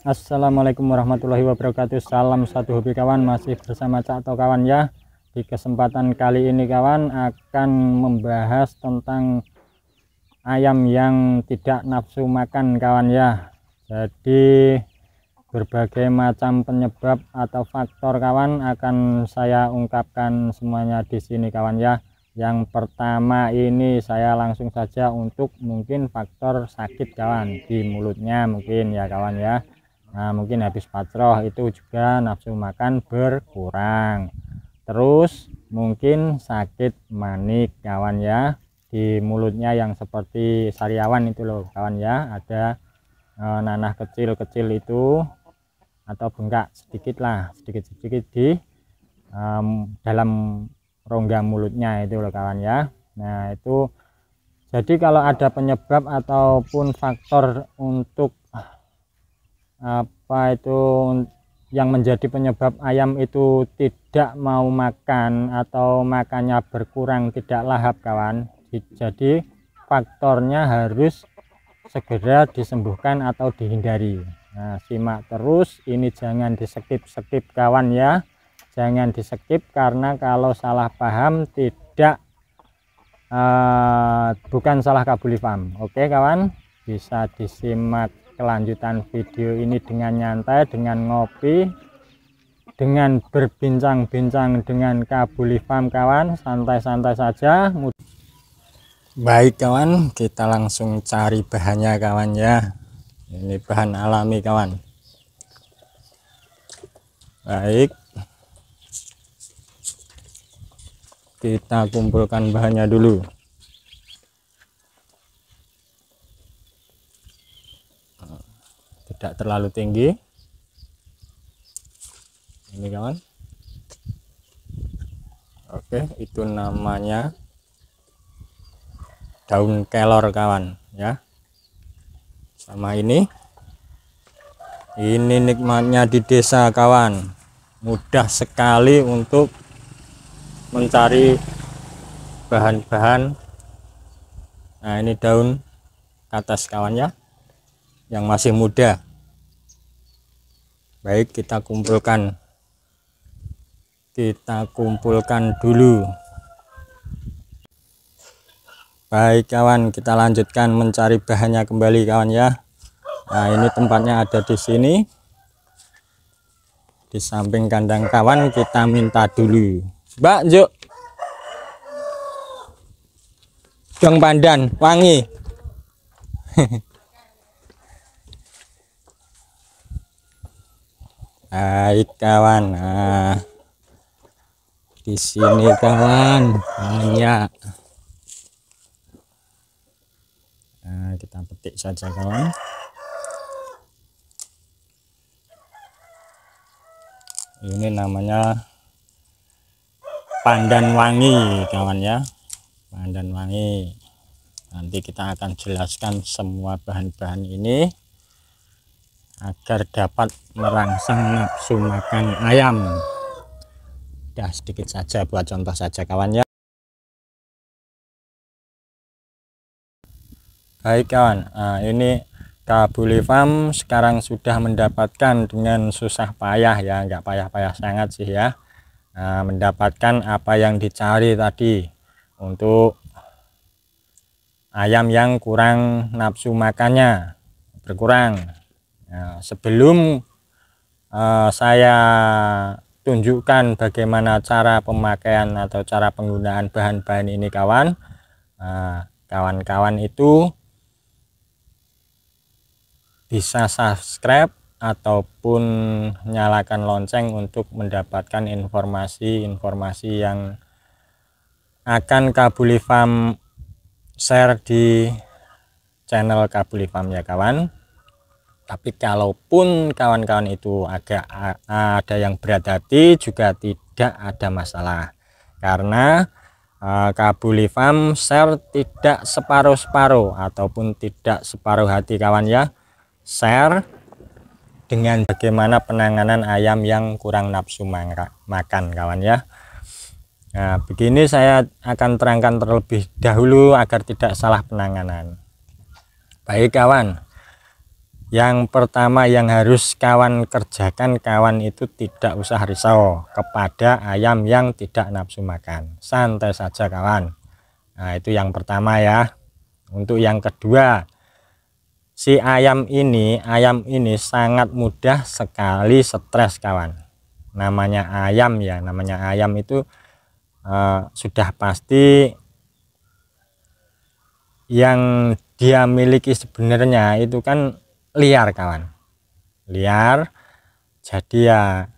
Assalamualaikum warahmatullahi wabarakatuh. Salam satu hobi kawan, masih bersama Cak To kawan ya. Di kesempatan kali ini kawan akan membahas tentang ayam yang tidak nafsu makan kawan ya. Jadi berbagai macam penyebab atau faktor kawan akan saya ungkapkan semuanya di sini kawan ya. Yang pertama ini saya langsung saja untuk mungkin faktor sakit kawan di mulutnya mungkin ya kawan ya. Nah mungkin habis patroh itu juga nafsu makan berkurang, terus mungkin sakit manik kawan ya, di mulutnya yang seperti sariawan itu loh kawan ya, ada nanah kecil-kecil itu atau bengkak sedikit lah, sedikit-sedikit di dalam rongga mulutnya itu loh kawan ya. Nah itu jadi kalau ada penyebab ataupun faktor untuk apa itu yang menjadi penyebab ayam itu tidak mau makan atau makannya berkurang, tidak lahap kawan, jadi faktornya harus segera disembuhkan atau dihindari. Nah simak terus ini, jangan di skip kawan ya, jangan di skip karena kalau salah paham tidak bukan salah Kabuli Farm. Oke kawan, bisa disimak kelanjutan video ini dengan nyantai, dengan ngopi, dengan berbincang-bincang dengan Kabuli Farm kawan, santai-santai saja. Baik kawan, kita langsung cari bahannya kawan ya. Ini bahan alami kawan. Baik, kita kumpulkan bahannya dulu. Tidak terlalu tinggi ini kawan. Oke, itu namanya daun kelor kawan ya. Sama ini nikmatnya di desa kawan, mudah sekali untuk mencari bahan-bahan. Nah ini daun katas kawan ya, yang masih muda. Baik, kita kumpulkan dulu. Baik kawan, kita lanjutkan mencari bahannya kembali kawan ya. Nah ini tempatnya ada di sini, di samping kandang kawan. Kita minta dulu Mbak Juk dong pandan wangi. Baik kawan, nah di sini kawan banyak. Nah kita petik saja kawan. Ini namanya pandan wangi kawan ya, pandan wangi. Nanti kita akan jelaskan semua bahan-bahan ini agar dapat merangsang nafsu makan ayam. Udah sedikit saja buat contoh saja kawan ya. Baik kawan, nah, ini Kabuli Farm sekarang sudah mendapatkan dengan susah payah ya, nggak payah-payah sangat sih ya. Nah, mendapatkan apa yang dicari tadi untuk ayam yang kurang nafsu makannya berkurang. Nah, sebelum saya tunjukkan bagaimana cara pemakaian atau cara penggunaan bahan-bahan ini kawan, kawan-kawan itu bisa subscribe ataupun nyalakan lonceng untuk mendapatkan informasi-informasi yang akan Kabuli Farm share di channel Kabuli Farm ya kawan. Tapi kalaupun kawan-kawan itu agak ada yang berat hati juga tidak ada masalah, karena Kabuli Farm share tidak separuh-separuh ataupun tidak separuh hati kawan ya, share dengan bagaimana penanganan ayam yang kurang nafsu makan kawan ya. Nah begini saya akan terangkan terlebih dahulu agar tidak salah penanganan. Baik kawan, Yang pertama yang harus kawan kerjakan, kawan itu tidak usah risau kepada ayam yang tidak nafsu makan, santai saja kawan. Nah itu yang pertama ya. Untuk yang kedua, si ayam ini sangat mudah sekali stres kawan. Namanya ayam ya, namanya ayam itu sudah pasti yang dia miliki sebenarnya itu kan liar kawan, liar. Jadi ya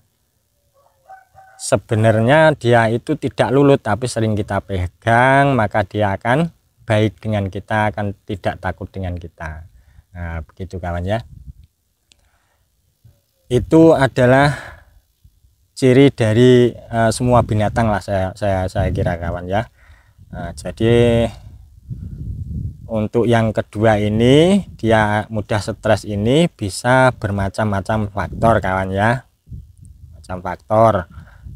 sebenarnya dia itu tidak lulut, tapi sering kita pegang maka dia akan baik dengan kita, akan tidak takut dengan kita. Nah begitu kawan ya. Itu adalah ciri dari semua binatang lah, saya kira kawan ya. Nah, jadi untuk yang kedua ini, dia mudah stres ini bisa bermacam-macam faktor kawan ya. Macam faktor.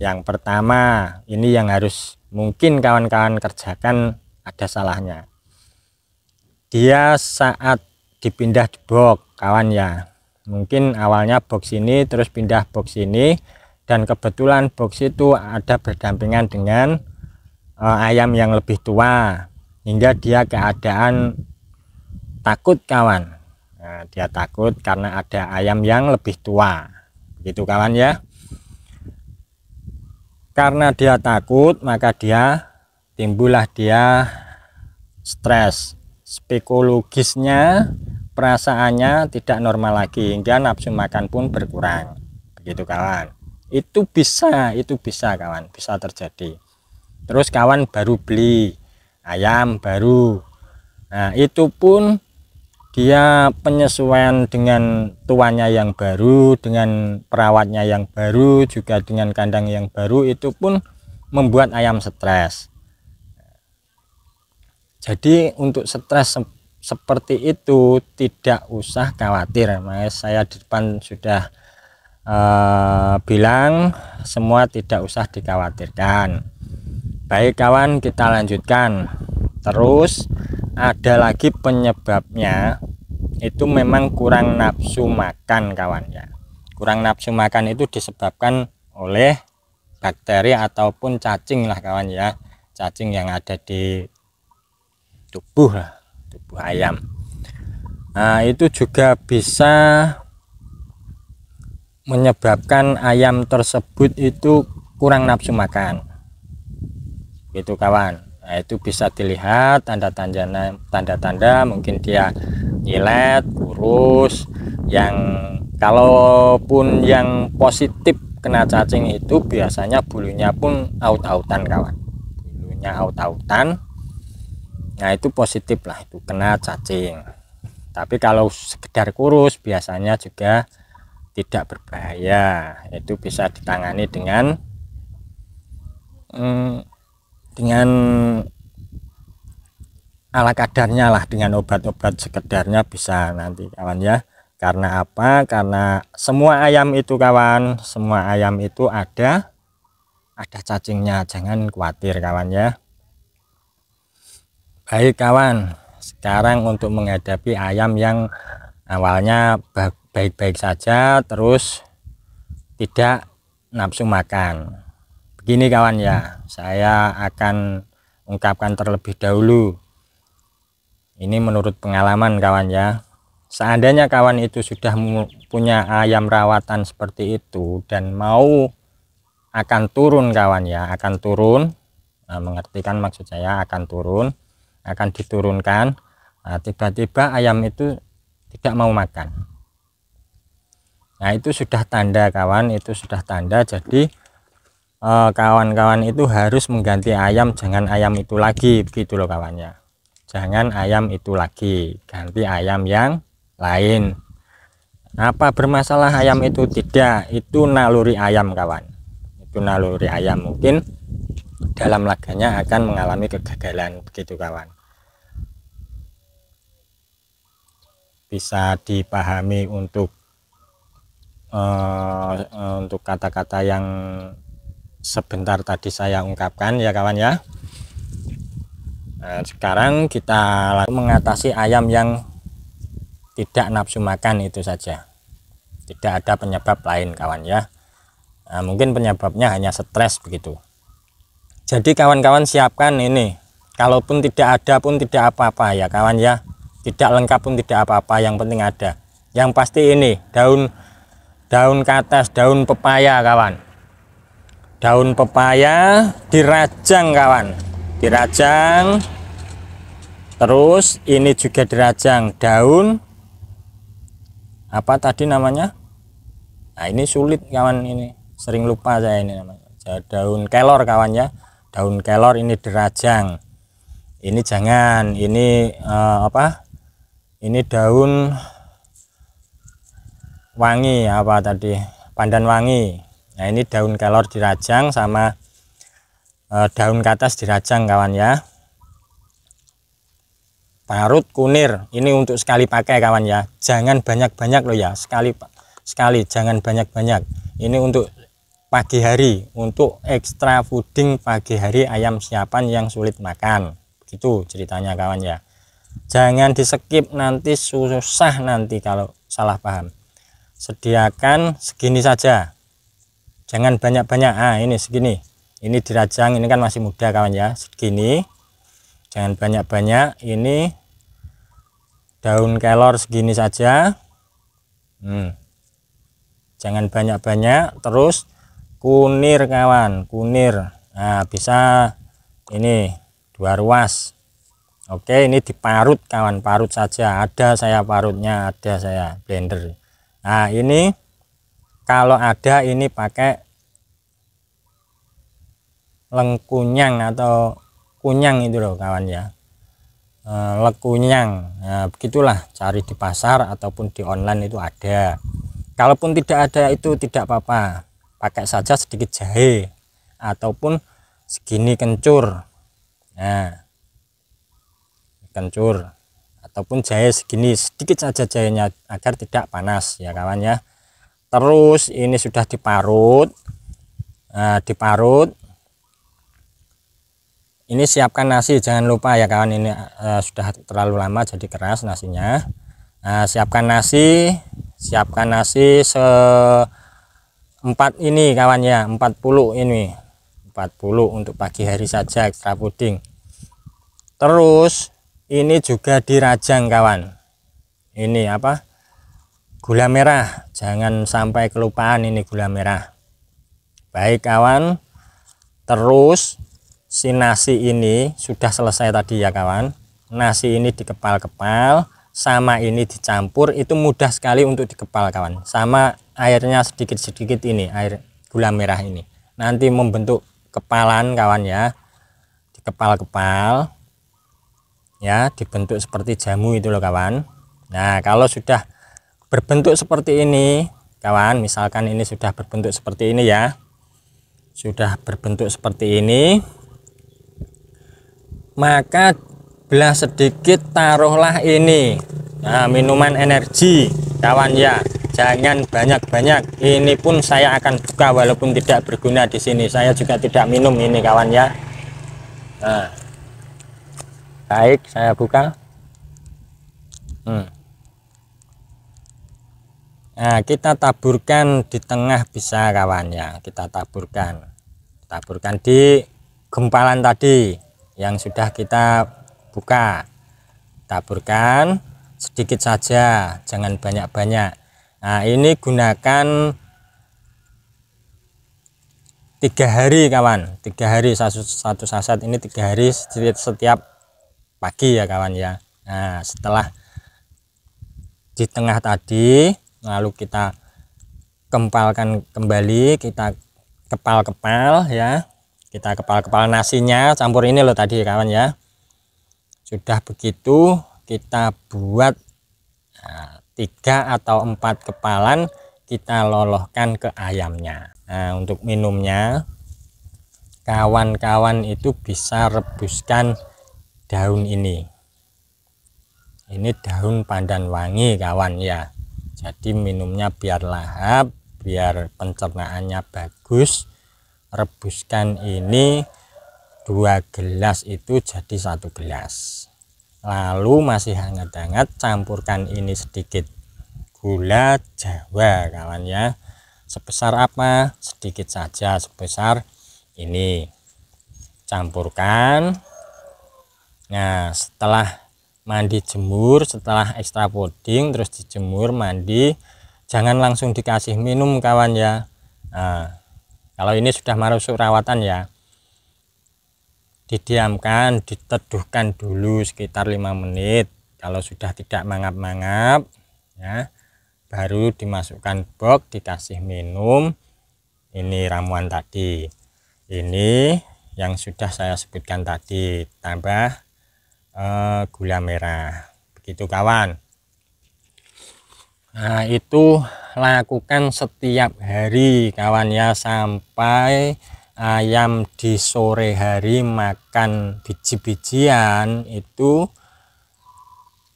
Yang pertama, ini yang harus mungkin kawan-kawan kerjakan, ada salahnya. Dia saat dipindah di box kawan ya. Mungkin awalnya box ini terus pindah box ini, dan kebetulan box itu ada berdampingan dengan ayam yang lebih tua, hingga dia keadaan takut kawan. Nah, dia takut karena ada ayam yang lebih tua, gitu kawan ya. Karena dia takut maka timbullah dia stres, psikologisnya, perasaannya tidak normal lagi, hingga nafsu makan pun berkurang, begitu kawan. Itu bisa kawan, bisa terjadi. Terus kawan baru beli ayam baru, nah itu pun dia penyesuaian dengan tuannya yang baru, dengan perawatnya yang baru, juga dengan kandang yang baru, itu pun membuat ayam stres. Jadi untuk stres seperti itu tidak usah khawatir. Makanya saya di depan sudah bilang semua tidak usah dikhawatirkan. Baik kawan, kita lanjutkan. Terus ada lagi penyebabnya, itu memang kurang nafsu makan kawan ya. Kurang nafsu makan itu disebabkan oleh bakteri ataupun cacing lah kawan ya. Cacing yang ada di tubuh ayam. Nah itu juga bisa menyebabkan ayam tersebut itu kurang nafsu makan, gitu kawan. Nah itu bisa dilihat tanda-tanda mungkin dia nyilet, kurus. Yang kalaupun yang positif kena cacing itu biasanya bulunya pun aut-autan kawan, bulunya aut-autan. Nah itu positif lah, itu kena cacing. Tapi kalau sekedar kurus biasanya juga tidak berbahaya, itu bisa ditangani dengan ala kadarnya lah, dengan obat-obat sekedarnya bisa nanti kawan ya. Karena apa? Karena semua ayam itu kawan, semua ayam itu ada cacingnya, jangan khawatir kawan ya. Baik kawan, sekarang untuk menghadapi ayam yang awalnya baik-baik saja terus tidak nafsu makan, begini kawan ya, saya akan ungkapkan terlebih dahulu. Ini menurut pengalaman kawan ya. Seandainya kawan itu sudah punya ayam rawatan seperti itu dan mau akan turun kawan ya, akan turun, nah, mengerti kan maksud saya, akan turun, akan diturunkan. Nah, tiba-tiba ayam itu tidak mau makan. Nah itu sudah tanda kawan, itu sudah tanda. Jadi kawan-kawan itu harus mengganti ayam, jangan ayam itu lagi, begitu loh kawan ya. Jangan ayam itu lagi, ganti ayam yang lain. Apa bermasalah ayam itu? Tidak, itu naluri ayam kawan, itu naluri ayam, mungkin dalam laganya akan mengalami kegagalan, begitu kawan. Bisa dipahami untuk kata-kata yang sebentar tadi saya ungkapkan ya kawan ya. Nah, sekarang kita langsung mengatasi ayam yang tidak nafsu makan, itu saja, tidak ada penyebab lain kawan ya. Nah, mungkin penyebabnya hanya stres begitu. Jadi kawan-kawan siapkan ini, kalaupun tidak ada pun tidak apa-apa ya kawan ya, tidak lengkap pun tidak apa-apa, yang penting ada. Yang pasti ini daun kates, daun pepaya kawan, daun pepaya dirajang kawan, dirajang. Terus ini juga dirajang daun apa tadi namanya, nah ini sulit kawan, ini sering lupa saya ini namanya, daun kelor kawan ya, daun kelor ini dirajang. Ini jangan, ini ini daun wangi, apa tadi, pandan wangi. Nah ini daun kelor dirajang sama daun kates dirajang kawan ya. Parut kunir ini untuk sekali pakai kawan ya, jangan banyak-banyak loh ya, sekali jangan banyak-banyak. Ini untuk pagi hari, untuk ekstra fooding pagi hari ayam siapan yang sulit makan, begitu ceritanya kawan ya. Jangan di skip, nanti susah nanti kalau salah paham. Sediakan segini saja, jangan banyak-banyak. Ini segini, ini dirajang, ini kan masih muda kawan ya, segini, jangan banyak-banyak. Ini daun kelor segini saja, jangan banyak-banyak. Terus kunir kawan, kunir, nah bisa ini 2 ruas. Oke, ini diparut kawan, parut saja, ada saya parutnya, ada saya blender. Nah ini kalau ada ini pakai lengkunyang atau kunyang itu loh kawan ya, lekunyang. Nah begitulah, cari di pasar ataupun di online itu ada. Kalaupun tidak ada itu tidak apa-apa, pakai saja sedikit jahe ataupun segini kencur. Nah kencur ataupun jahe segini, sedikit saja jahenya agar tidak panas ya kawan ya. Terus ini sudah diparut. Nah diparut, ini siapkan nasi, jangan lupa ya kawan, ini sudah terlalu lama jadi keras nasinya. Nah, siapkan nasi 4 ini kawan ya, 40 ini, 40 untuk pagi hari saja, ekstra puding. Terus ini juga dirajang kawan, ini apa, gula merah, jangan sampai kelupaan, ini gula merah. Baik kawan, terus si nasi ini sudah selesai tadi ya kawan, nasi ini dikepal-kepal sama ini dicampur, itu mudah sekali untuk dikepal kawan, sama airnya sedikit-sedikit, ini air gula merah ini nanti membentuk kepalan kawan ya, dikepal-kepal ya, dibentuk seperti jamu itu loh kawan. Nah kalau sudah berbentuk seperti ini kawan, misalkan ini sudah berbentuk seperti ini ya, sudah berbentuk seperti ini, maka belah sedikit, taruhlah ini, nah, minuman energi kawan ya, jangan banyak-banyak. Ini pun saya akan buka walaupun tidak berguna di sini, saya juga tidak minum ini kawan ya. Nah baik, saya buka. Nah kita taburkan di tengah bisa kawan ya, kita taburkan di gempalan tadi yang sudah kita buka, taburkan sedikit saja, jangan banyak-banyak. Nah ini gunakan 3 hari kawan, 3 hari satu saset ini, 3 hari setiap pagi ya kawan ya. Nah setelah di tengah tadi, lalu kita kempalkan kembali, kita kepal-kepal ya, kita kepal-kepal nasinya, campur ini loh tadi kawan ya. Sudah begitu kita buat 3 atau 4 kepalan, kita lolohkan ke ayamnya. Nah untuk minumnya kawan-kawan itu bisa rebuskan daun ini daun pandan wangi kawan ya, jadi minumnya biar lahap, biar pencernaannya bagus. Rebuskan ini 2 gelas itu jadi 1 gelas, Lalu masih hangat-hangat campurkan ini sedikit gula Jawa kawan ya. Sebesar apa? Sedikit saja, sebesar ini. Campurkan. Nah, setelah mandi jemur, setelah ekstra puding terus dijemur mandi, jangan langsung dikasih minum kawan ya. Nah, kalau ini sudah masuk rawatan ya, didiamkan, diteduhkan dulu sekitar 5 menit. Kalau sudah tidak mangap-mangap ya, baru dimasukkan box, dikasih minum. Ini ramuan tadi, ini yang sudah saya sebutkan tadi, tambah gula merah, begitu kawan. Nah, itu lakukan setiap hari kawan ya, sampai ayam di sore hari makan biji-bijian itu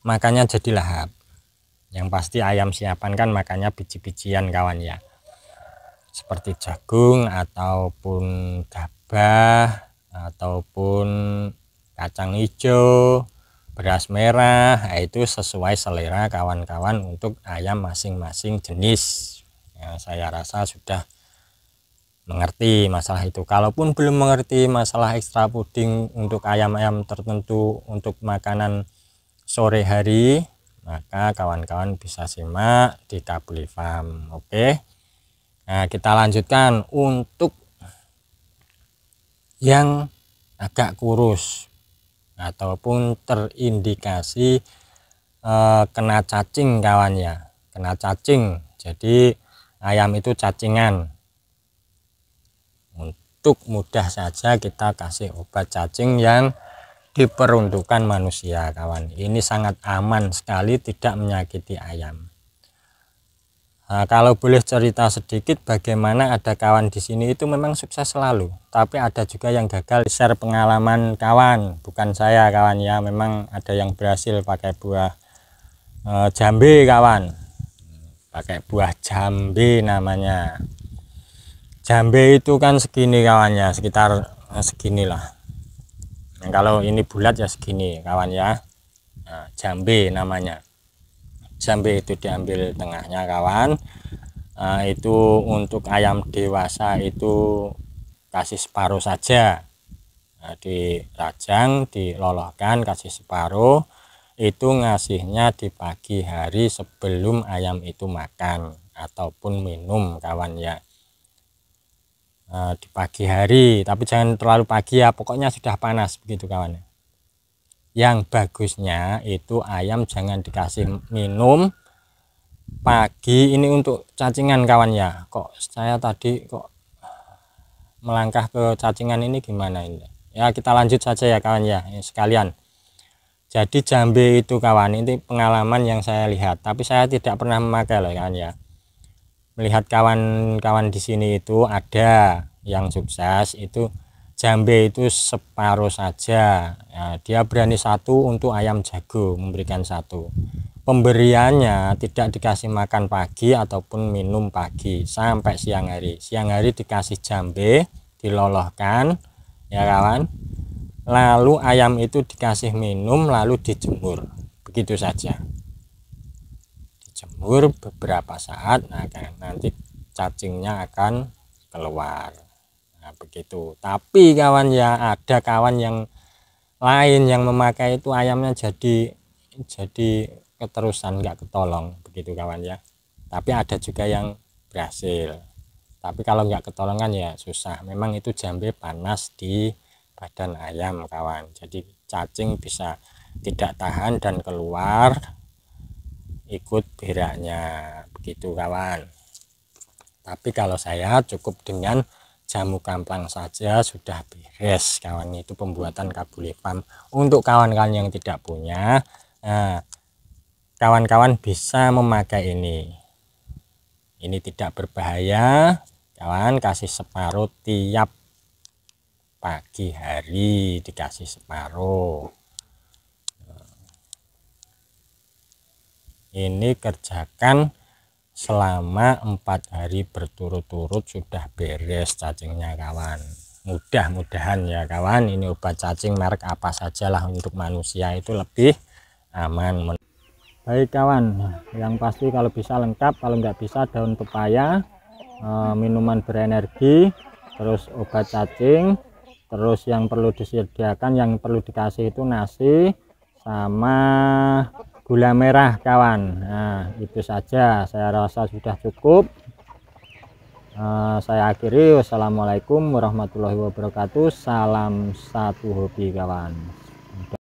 makannya jadi lahap. Yang pasti ayam siapan kan makannya biji-bijian kawan ya, seperti jagung ataupun gabah ataupun kacang hijau, beras merah. Nah, itu sesuai selera kawan-kawan untuk ayam masing-masing jenis ya. Saya rasa sudah mengerti masalah itu. Kalaupun belum mengerti masalah ekstra puding untuk ayam-ayam tertentu untuk makanan sore hari, maka kawan-kawan bisa simak di Kabuli Farm. Oke, nah kita lanjutkan untuk yang agak kurus ataupun terindikasi kena cacing kawan ya, kena cacing. Jadi ayam itu cacingan. Untuk mudah saja kita kasih obat cacing yang diperuntukkan manusia kawan. Ini sangat aman sekali, tidak menyakiti ayam. Nah, kalau boleh cerita sedikit bagaimana ada kawan di sini itu memang sukses selalu, tapi ada juga yang gagal. Share pengalaman kawan, bukan saya kawan ya. Memang ada yang berhasil pakai buah jambe kawan, pakai buah jambe namanya. Jambe itu kan segini kawannya, sekitar seginilah. Nah, kalau ini bulat ya segini kawan ya. Nah, jambe namanya. Jambe itu diambil tengahnya kawan. Nah, itu untuk ayam dewasa itu kasih separuh saja. Nah, dirajang, diloloskan, kasih separuh. Itu ngasihnya di pagi hari sebelum ayam itu makan ataupun minum kawan ya. Di pagi hari, tapi jangan terlalu pagi ya, pokoknya sudah panas begitu kawan. Yang bagusnya itu ayam jangan dikasih minum pagi, ini untuk cacingan kawan ya. Kok saya tadi kok melangkah ke cacingan ini gimana ini ya, kita lanjut saja ya kawan ya sekalian. Jadi jambe itu kawan, ini pengalaman yang saya lihat, tapi saya tidak pernah memakai loh kawan ya. Melihat kawan-kawan di sini itu ada yang sukses, itu jambe itu separuh saja ya, dia berani satu untuk ayam jago, memberikan satu. Pemberiannya tidak dikasih makan pagi ataupun minum pagi sampai siang hari. Siang hari dikasih jambe, diloloskan ya kawan, lalu ayam itu dikasih minum, lalu dijemur, begitu saja. Jemur beberapa saat, nah nanti cacingnya akan keluar. Nah begitu. Tapi kawan ya, ada kawan yang lain yang memakai itu ayamnya jadi keterusan, nggak ketolong begitu kawan ya. Tapi ada juga yang berhasil, tapi kalau nggak ketolong kan ya susah. Memang itu jambe panas di badan ayam kawan, jadi cacing bisa tidak tahan dan keluar ikut beraknya begitu kawan. Tapi kalau saya cukup dengan jamu kamplang saja sudah beres kawan. Itu pembuatan Kabuli Farm untuk kawan-kawan yang tidak punya. Nah, kawan-kawan bisa memakai ini tidak berbahaya kawan. Kasih separuh tiap pagi hari, dikasih separuh. Ini kerjakan selama 4 hari berturut-turut sudah beres cacingnya kawan. Mudah-mudahan ya kawan, ini obat cacing merek apa sajalah untuk manusia itu lebih aman. Baik kawan, yang pasti kalau bisa lengkap, kalau nggak bisa daun pepaya, minuman berenergi, terus obat cacing, terus yang perlu disediakan, yang perlu dikasih itu nasi sama gula merah kawan. Nah itu saja, saya rasa sudah cukup. Saya akhiri, wassalamualaikum warahmatullahi wabarakatuh. Salam satu hobi kawan.